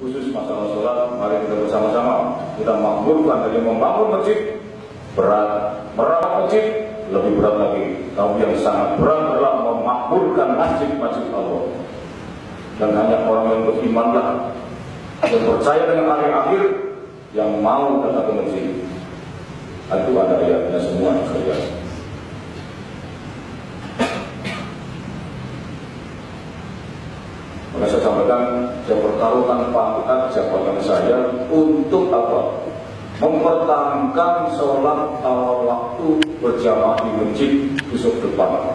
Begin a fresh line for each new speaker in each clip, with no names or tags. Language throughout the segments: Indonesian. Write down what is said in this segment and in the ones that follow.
khusus masalah sholat, mari kita bersama-sama kita makmurkan. Jadi membangun masjid berat, merawat masjid lebih berat lagi. Tapi yang sangat berat adalah memakmurkan masjid-masjid Allah. Dan hanya orang yang berimanlah yang percaya dengan akhir-akhir yang mau datang ke masjid. Itu ada ayatnya semua sekalian. Maka saya sampaikan, saya pertaruhkan pangkat jabatan saya untuk apa? Mempertahankan sholat awal waktu berjamaah di masjid besok depan.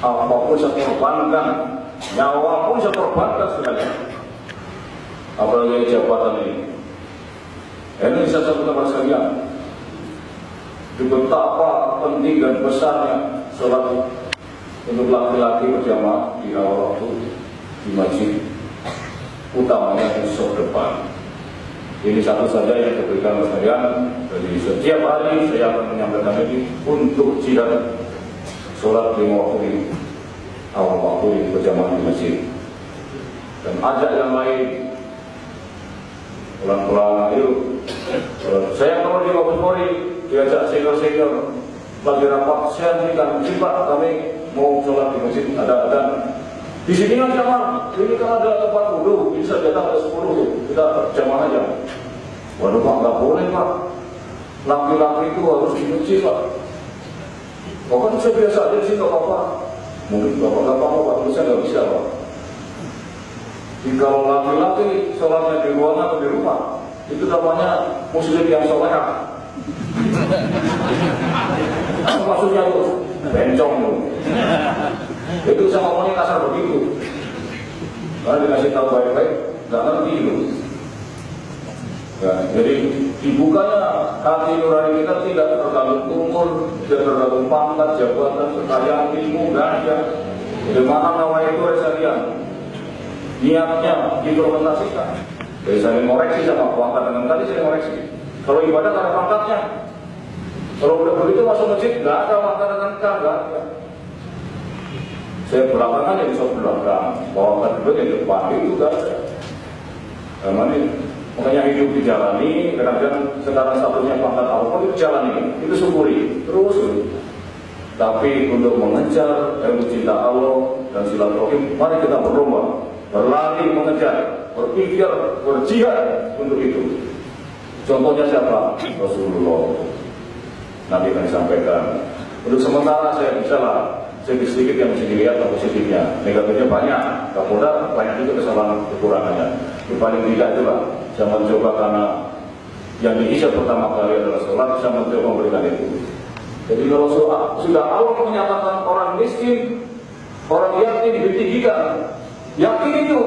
Apapun saya korbankan, nyawa pun saya korbankan sekalian. Apalagi jabatan ini. Ini saya sampaikan kepada sekalian. Betapa penting dan besarnya sholat untuk laki-laki berjamaah di awal waktu di masjid, utamanya besok depan. Ini satu saja yang diberikan oleh sekalian. Jadi setiap hari saya akan menyampaikan ini untuk jihad sholat 5 waktu ini, awal waktu ini berjamaah di masjid. Dan ajak yang lain pelan-pelan yuk. Saya kalau di Mabes Polri diajak senior-senior lagi rapat, saya berikan sifat kami mau sholat di masjid ada dan di sini kan jamaah, ini kan ada tempat wudhu, bisa datang ada 10 kita jamaah aja. Waduh Pak, nggak boleh Pak, laki-laki itu harus di masjid Pak. Pokoknya saya biasa aja di sini nggak apa-apa. Mungkin Bapak nggak apa-apa Pak, saya nggak bisa Pak. Jika laki-laki sholatnya di ruangan atau di rumah, itu namanya muslim yang solehah. Apa maksudnya tuh? Bencong tuh. Itu saya ngomongnya kasar begitu. Karena dikasih tahu baik-baik, nggak ngerti itu. Nah, jadi dibukanya hati nurani kita tidak tergantung umur, tidak tergantung pangkat, jabatan, kekayaan, ilmu, nggak ada. Jadi mana nama itu resalian. Niatnya diimplementasikan. Jadi saya ngoreksi sama pangkat dengan tadi saya ngoreksi. Kalau ibadah ada pangkatnya. Kalau udah begitu masuk masjid nggak ada pangkat dengan K, nggak ada. Saya belakangan yang bisa belakang, bawakan dulu yang depan itu nggak ada. Makanya hidup dijalani, kadang-kadang sekarang statusnya pangkat apa itu jalani, itu syukuri terus. Tapi untuk mengejar ilmu cinta Allah dan silaturahim, mari kita berlomba, berlari mengejar, berpikir, berjihad untuk itu. Contohnya siapa? Rasulullah. Nanti akan disampaikan. Untuk sementara saya bisa lah, sedikit yang mesti dilihat positifnya, negatifnya banyak. Kapolda banyak juga kesalahan kekurangannya. Yang paling tidak itu lah, saya mencoba karena yang diisap pertama kali adalah sholat, saya mencoba memberikan itu. Jadi kalau sudah Allah menyatakan orang miskin, orang yatim ditinggikan, yakin itu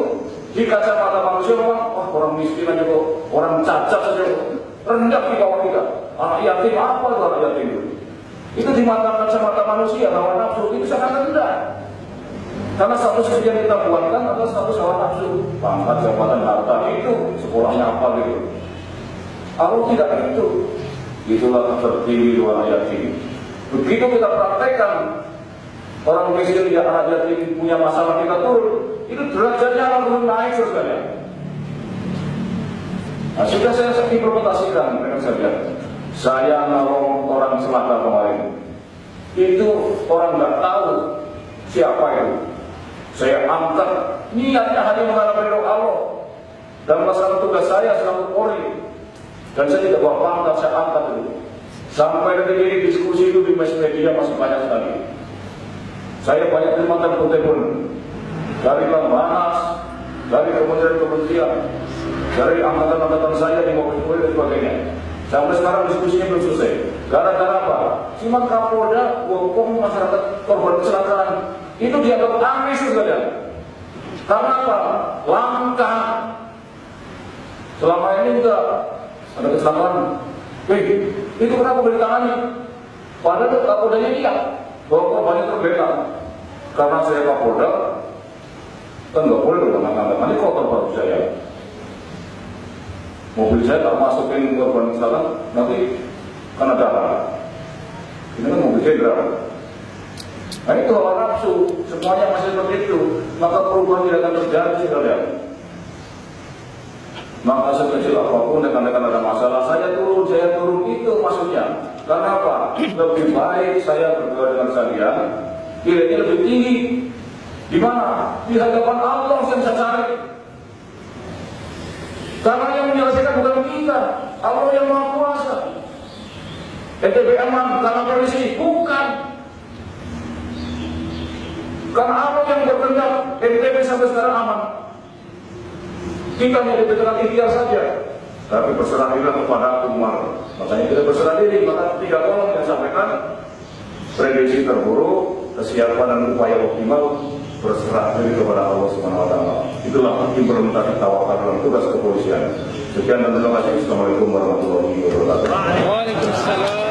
di kacamata manusia memang orang miskin aja kok, orang cacat saja rendah di bawah kita. Anak yatim apa itu anak yatim itu? Itu di mata kacamata manusia, hawa nafsu itu sangat rendah. Karena status yang kita buatkan adalah status hawa nafsu, pangkat, jabatan, harta itu, sekolahnya apa gitu. Allah tidak itu. Itulah tertinggi orang yatim. Begitu kita praktekkan orang miskin tidak anak yatim punya masalah kita turun, itu derajatnya akan turun naik saudara. Nah, sudah saya implementasikan dengan saya. Saya nolong orang Selatan kemarin. Itu orang nggak tahu siapa itu. Saya angkat niatnya hanya mengharapkan ridho Allah dan melaksanakan tugas saya selaku Polri. Dan saya tidak bawa pangkat, saya angkat itu. Sampai detik ini diskusi itu di media masih banyak sekali. Saya banyak terima telepon dari Lemhanas, dari kementerian-kementerian, dari angkatan-angkatan saya di Mabes Polri dan sebagainya. Sampai sekarang diskusinya belum selesai. Gara-gara apa? Cuma Kapolda, hukum masyarakat korban kecelakaan itu dianggap aneh saudara. Karena apa? Langka. Selama ini enggak ada kecelakaan. Itu kenapa ditangani? Padahal Kapoldanya iya bahwa korbannya terbela. Karena saya Kapolda, kan nggak boleh dong nanti kotor baru saya. Mobil saya tak masukin korban kecelakaan, nanti kan ada darah. Ini kan mobil jenderal. Nah itu hawa nafsu, semuanya masih seperti itu. Maka perubahan tidak akan terjadi sekalian. Maka sekecil apapun rekan-rekan ada masalah, saya turun, itu maksudnya. Karena apa? Lebih baik saya berdua dengan kalian, nilainya lebih tinggi. Di mana? Di hadapan Allah yang saya cari. Karena yang menyelesaikan bukan kita, Allah yang Maha Kuasa. NTB aman karena polisi, bukan. Karena Allah yang berkehendak NTB sampai sekarang aman. Kita hanya diberikan ikhtiar saja, tapi berserah diri kepada Umar. Makanya kita berserah diri. Maka 3 kolom yang sampaikan: prediksi terburuk, kesiapan dan upaya optimal, berserah diri kepada Allah Subhanahu Wa Taala. Itulah implementasi tawakal dalam tugas kepolisian. Sekian dan terima kasih. Assalamualaikum warahmatullahi wabarakatuh.
Waalaikumsalam.